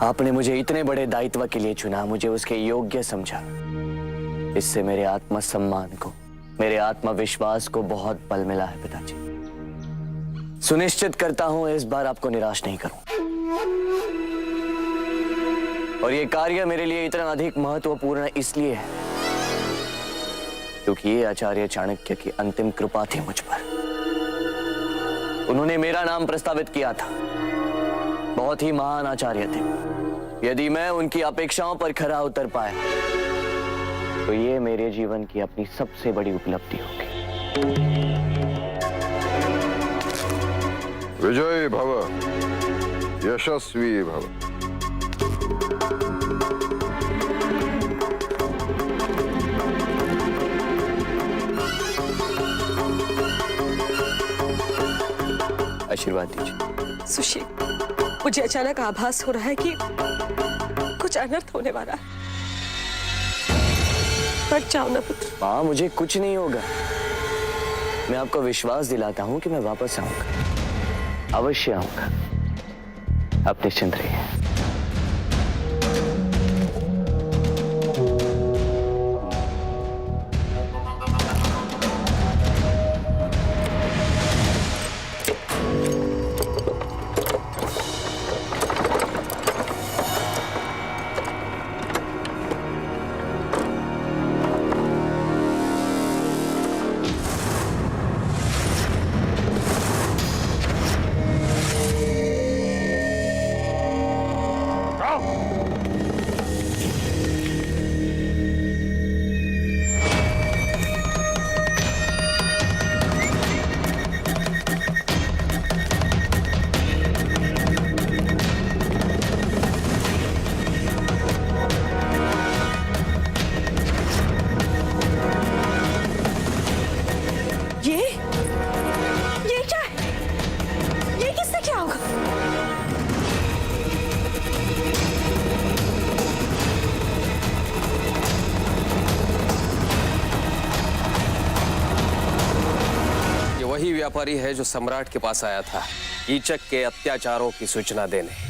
आपने मुझे इतने बड़े दायित्व के लिए चुना, मुझे उसके योग्य समझा। इससे मेरे आत्मसम्मान को, मेरे आत्मविश्वास को बहुत बल मिला है पिताजी। सुनिश्चित करता हूं इस बार आपको निराश नहीं करूं। और ये कार्य मेरे लिए इतना अधिक महत्वपूर्ण इसलिए है क्योंकि ये आचार्य चाणक्य की अंतिम कृपा थी मुझ पर। उन्होंने मेरा नाम प्रस्तावित किया था। बहुत ही महान आचार्य थे। यदि मैं उनकी अपेक्षाओं पर खरा उतर पाया तो ये मेरे जीवन की अपनी सबसे बड़ी उपलब्धि होगी। विजयी भव, यशस्वी भव। आशीर्वाद दीजिए। सुशील, मुझे अचानक आभास हो रहा है कि कुछ अनर्थ होने वाला है। हट जाओ ना पुत्र। मां, मुझे कुछ नहीं होगा। मैं आपको विश्वास दिलाता हूं कि मैं वापस आऊंगा, अवश्य आऊंगा। आप निश्चिंत रहिए। ये क्या है? ये किससे क्या होगा? ये वही व्यापारी है जो सम्राट के पास आया था कीचक के अत्याचारों की सूचना देने।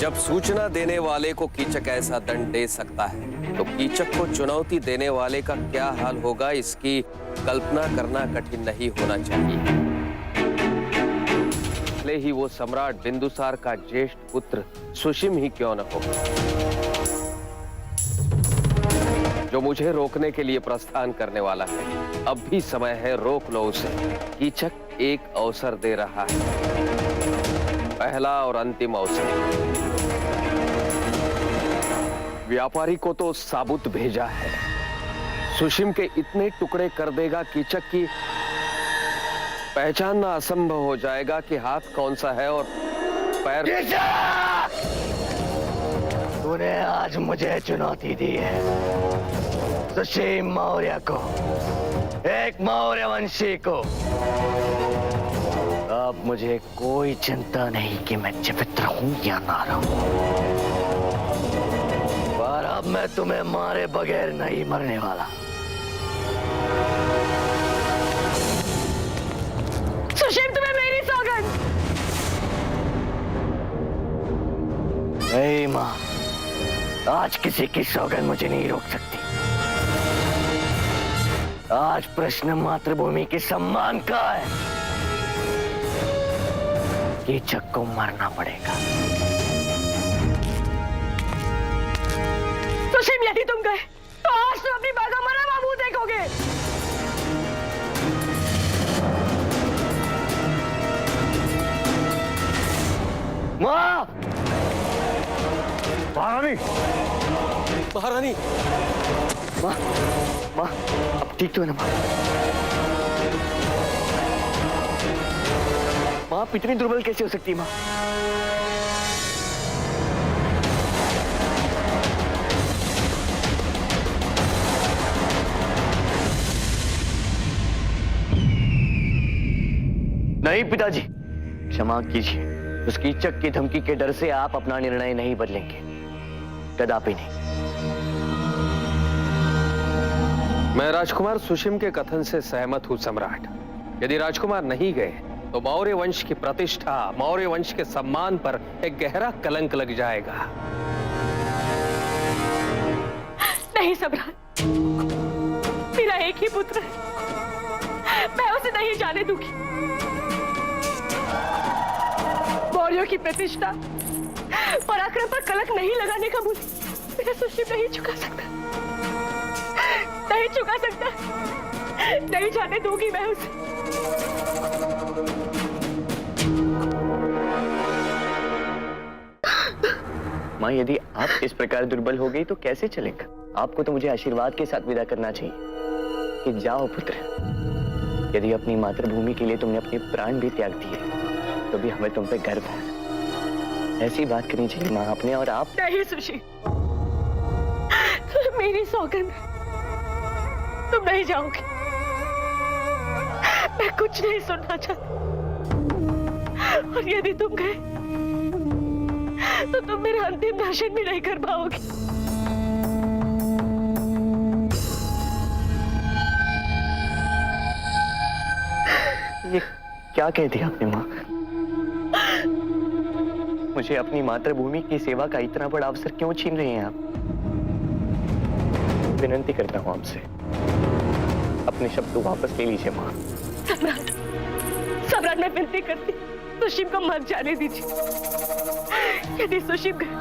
जब सूचना देने वाले को कीचक ऐसा दंड दे सकता है तो कीचक को चुनौती देने वाले का क्या हाल होगा, इसकी कल्पना करना कठिन नहीं होना चाहिए। भले ही वो सम्राट बिंदुसार का ज्येष्ठ पुत्र सुशिम ही क्यों न हो, जो मुझे रोकने के लिए प्रस्थान करने वाला है। अब भी समय है, रोक लो उसे। कीचक एक अवसर दे रहा है, पहला और अंतिम अवसर। व्यापारी को तो साबुत भेजा है, सुशिम के इतने टुकड़े कर देगा कीचक की पहचानना असंभव हो जाएगा कि हाथ कौन सा है और पैर। तूने आज मुझे चुनौती दी है, सुशीम मौर्य को, एक मौर्य वंशी को। अब मुझे कोई चिंता नहीं कि मैं जीवित रहूं या ना रहूं, पर अब मैं तुम्हें मारे बगैर नहीं मरने वाला। सुशील, तुम्हें मेरी सौगंध। नहीं मां, आज किसी की सौगंध मुझे नहीं रोक सकती। आज प्रश्न मातृभूमि के सम्मान का है। कीचक को मरना पड़ेगा। सुशील, यदि तुम गए तो आज तुम अपनी मां का मरा हुआ मुंह देखोगे। मां! महारानी! महारानी! मां, मां, अब ठीक तो है ना मां? मां, आप इतनी दुर्बल कैसे हो सकती है मां? नहीं पिताजी, क्षमा कीजिए। उस कीचक की धमकी के डर से आप अपना निर्णय नहीं बदलेंगे, कदापि नहीं। मैं राजकुमार सुशिम के कथन से सहमत हूं सम्राट। यदि राजकुमार नहीं गए तो मौर्य वंश की प्रतिष्ठा, मौर्य वंश के सम्मान पर एक गहरा कलंक लग जाएगा। नहीं सम्राट, मेरा एक ही पुत्र है, मैं उसे नहीं जाने दूंगी। मौर्यों की प्रतिष्ठा पराक्रम पर कलंक नहीं लगाने का मूल्य मेरा सुशील नहीं चुका सकता, नहीं चुका सकता, नहीं जाने दूंगी मैं उसे। माँ, यदि आप इस प्रकार दुर्बल हो गई तो कैसे चलेगा? आपको तो मुझे आशीर्वाद के साथ विदा करना चाहिए कि जाओ पुत्र। यदि अपनी मातृभूमि के लिए तुमने अपने प्राण भी त्याग दिए तो भी हमें तुम पे गर्व है। ऐसी बात करनी चाहिए माँ आपने। और आप नहीं सुशील, मेरी सौगंध, तुम नहीं जाओगे। मैं कुछ नहीं सुनना चाहती, और यदि तुम गए तो तुम मेरा अंतिम दर्शन भी नहीं कर पाओगे। ये क्या कह दिया आपने माँ? मुझे अपनी मातृभूमि की सेवा का इतना बड़ा अवसर क्यों छीन रही हैं आप? विनती करता हूं आपसे, अपने शब्द वापस ले लीजिए माँ। सम्राट, सम्राट, मैं विनती करती, सुशील को मत जाने दीजिए। यदि सुशील गए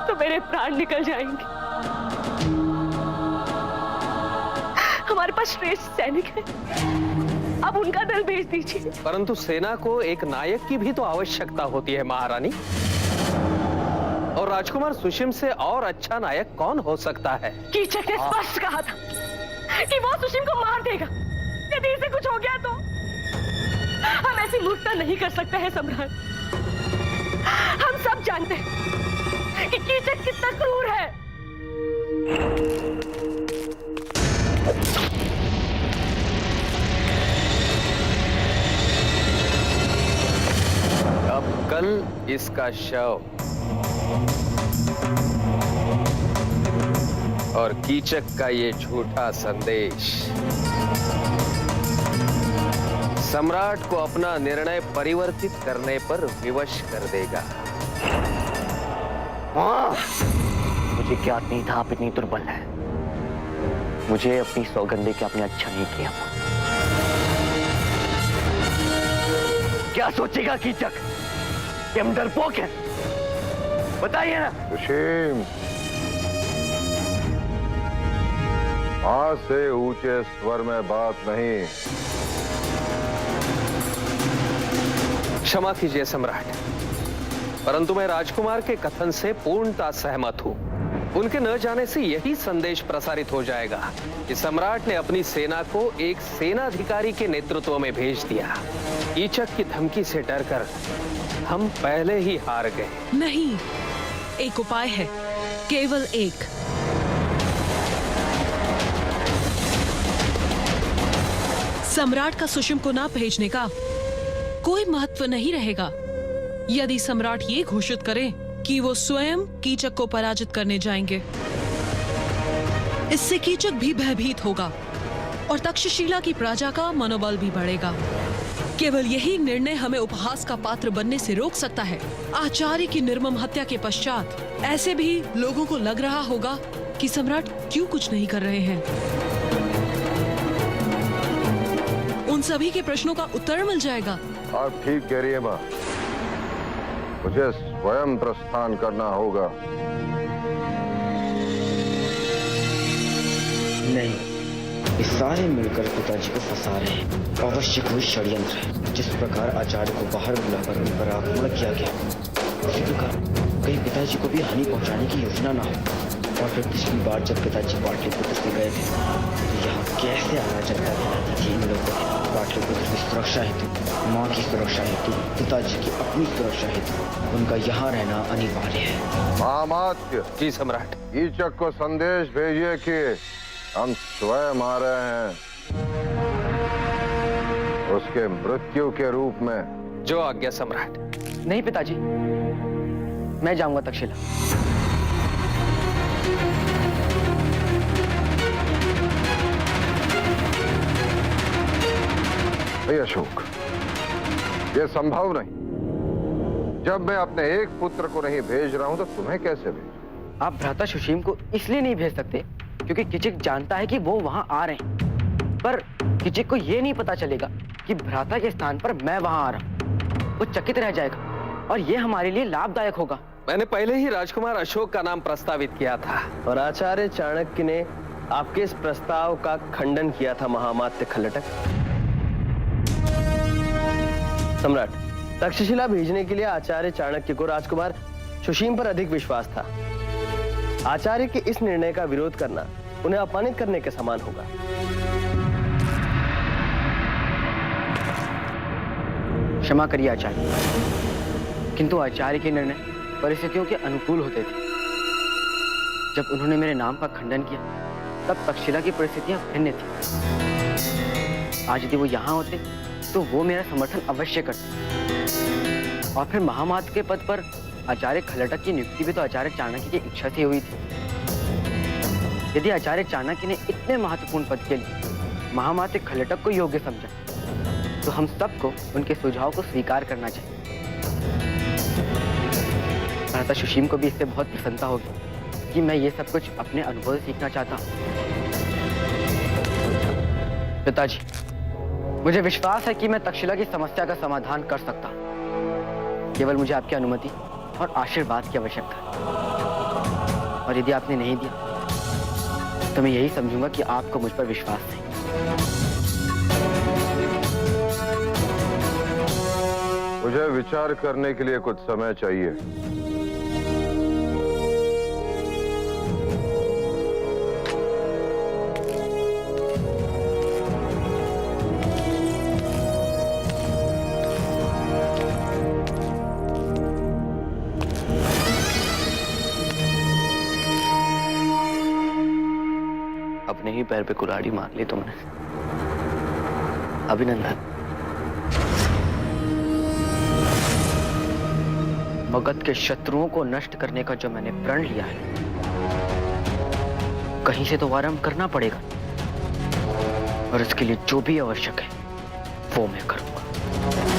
तो मेरे प्राण निकल जाएंगे। हमारे पास श्रेष्ठ सैनिक है, अब उनका दल भेज दीजिए। परंतु सेना को एक नायक की भी तो आवश्यकता होती है महारानी, और राजकुमार सुशील से और अच्छा नायक कौन हो सकता है? कीचक ने स्पष्ट कहा था कि वो सुशील को मार देगा यदि इसे कुछ हो गया तो। हम ऐसी मूर्खता नहीं कर सकते हैं सम्राट। हम सब जानते हैं कि कीचक कितना क्रूर है। अब कल इसका शव और कीचक का ये झूठा संदेश सम्राट को अपना निर्णय परिवर्तित करने पर विवश कर देगा। मुझे क्या नहीं था आप इतनी दुर्बल है। मुझे अपनी सौगंध के आपने अच्छा नहीं किया। क्या सोचेगा कीचक कि हम डरपोक हैं? बताइए ना। सुशील, आज से ऊंचे स्वर में बात नहीं। क्षमा कीजिए सम्राट, परंतु मैं राजकुमार के कथन से पूर्णतः सहमत हूं। उनके न जाने से यही संदेश प्रसारित हो जाएगा कि सम्राट ने अपनी सेना को एक सेनाधिकारी के नेतृत्व में भेज दिया। कीचक की धमकी से डरकर हम पहले ही हार गए। नहीं, एक उपाय है, केवल एक। सम्राट का सुषम को ना भेजने का कोई महत्व नहीं रहेगा यदि सम्राट ये घोषित करे कि वो स्वयं कीचक को पराजित करने जाएंगे। इससे कीचक भी भयभीत होगा और तक्षशिला की प्रजा का मनोबल भी बढ़ेगा। केवल यही निर्णय हमें उपहास का पात्र बनने से रोक सकता है। आचार्य की निर्मम हत्या के पश्चात ऐसे भी लोगों को लग रहा होगा कि सम्राट क्यों कुछ नहीं कर रहे हैं। उन सभी के प्रश्नों का उत्तर मिल जाएगा। आप ठीक कह रही है माँ, मुझे स्वयं प्रस्थान करना होगा। नहीं, ये सारे मिलकर पिताजी को फंसा रहे हैं। अवश्य कोई षड्यंत्र है। जिस प्रकार आचार्य को बाहर बुलाकर उन पर आक्रमण किया गया, उसी प्रकार कहीं पिताजी को भी हानि पहुंचाने की योजना ना हो। और फिर पिछली बार जब पिताजी पाटलिपुत्र से गए थे तो यहाँ कैसे अराजकता फैलाती थी इन लोगों ने। पाटलिपुत्र की सुरक्षा हेतु, माँ की सुरक्षा हेतु, पिताजी की अपनी सुरक्षा हेतु उनका यहाँ रहना अनिवार्य है। महामात्य जी सम्राट। कीचक को संदेश भेजिए कि हम स्वयं आ रहे हैं, उसके मृत्यु के रूप में। जो आज्ञा सम्राट। नहीं पिताजी, मैं जाऊंगा तक्षशिला। अशोक, ये संभव नहीं। जब मैं अपने एक पुत्र को नहीं भेज रहा हूं तो तुम्हें कैसे भेज? आप भ्राता सुशीम को इसलिए नहीं भेज सकते क्योंकि किचिक जानता है कि वो वहां आ रहे हैं, पर किचिक को ये नहीं पता चलेगा कि भ्राता के स्थान पर मैं वहां आ रहा हूं। वो चकित रह जाएगा और ये हमारे लिए लाभदायक होगा। मैंने पहले ही राजकुमार अशोक का नाम प्रस्तावित किया था और आचार्य चाणक्य ने आपके इस प्रस्ताव का खंडन किया था महामात्य खलटक। सम्राट, तक्षशिला भेजने के लिए आचार्य चाणक्य को राजकुमार सुशीम पर अधिक विश्वास था। आचार्य के इस निर्णय का विरोध करना उन्हें अपमानित करने के समान होगा। क्षमा करिए आचार्य, किंतु आचार्य के निर्णय परिस्थितियों के अनुकूल होते थे। जब उन्होंने मेरे नाम का खंडन किया तब तक्षशिला की परिस्थितियां भिन्न थी। आज यदि वो यहाँ होते तो वो मेरा समर्थन अवश्य करते। और फिर महामात्र के पद पर आचार्य खलटक की नियुक्ति भी तो आचार्य चाणक्य की इच्छा से हुई थी। यदि आचार्य चाणक्य ने इतने महत्वपूर्ण पद के लिए महामात्र खलटक को योग्य समझा तो हम सबको उनके सुझाव को स्वीकार करना चाहिए। भ्राता सुशीम को भी इससे बहुत प्रसन्नता होगी कि मैं ये सब कुछ अपने अनुभव से सीखना चाहता हूँ। पिताजी, मुझे विश्वास है कि मैं तक्षशिला की समस्या का समाधान कर सकता हूँ। केवल मुझे आपकी अनुमति और आशीर्वाद की आवश्यकता है। और यदि आपने नहीं दिया तो मैं यही समझूंगा कि आपको मुझ पर विश्वास नहीं। मुझे विचार करने के लिए कुछ समय चाहिए। अपने ही पैर पे कुल्हाड़ी मार ली तुमने। अभिनंदन। मगध के शत्रुओं को नष्ट करने का जो मैंने प्रण लिया है, कहीं से तो आरंभ करना पड़ेगा और इसके लिए जो भी आवश्यक है वो मैं करूंगा।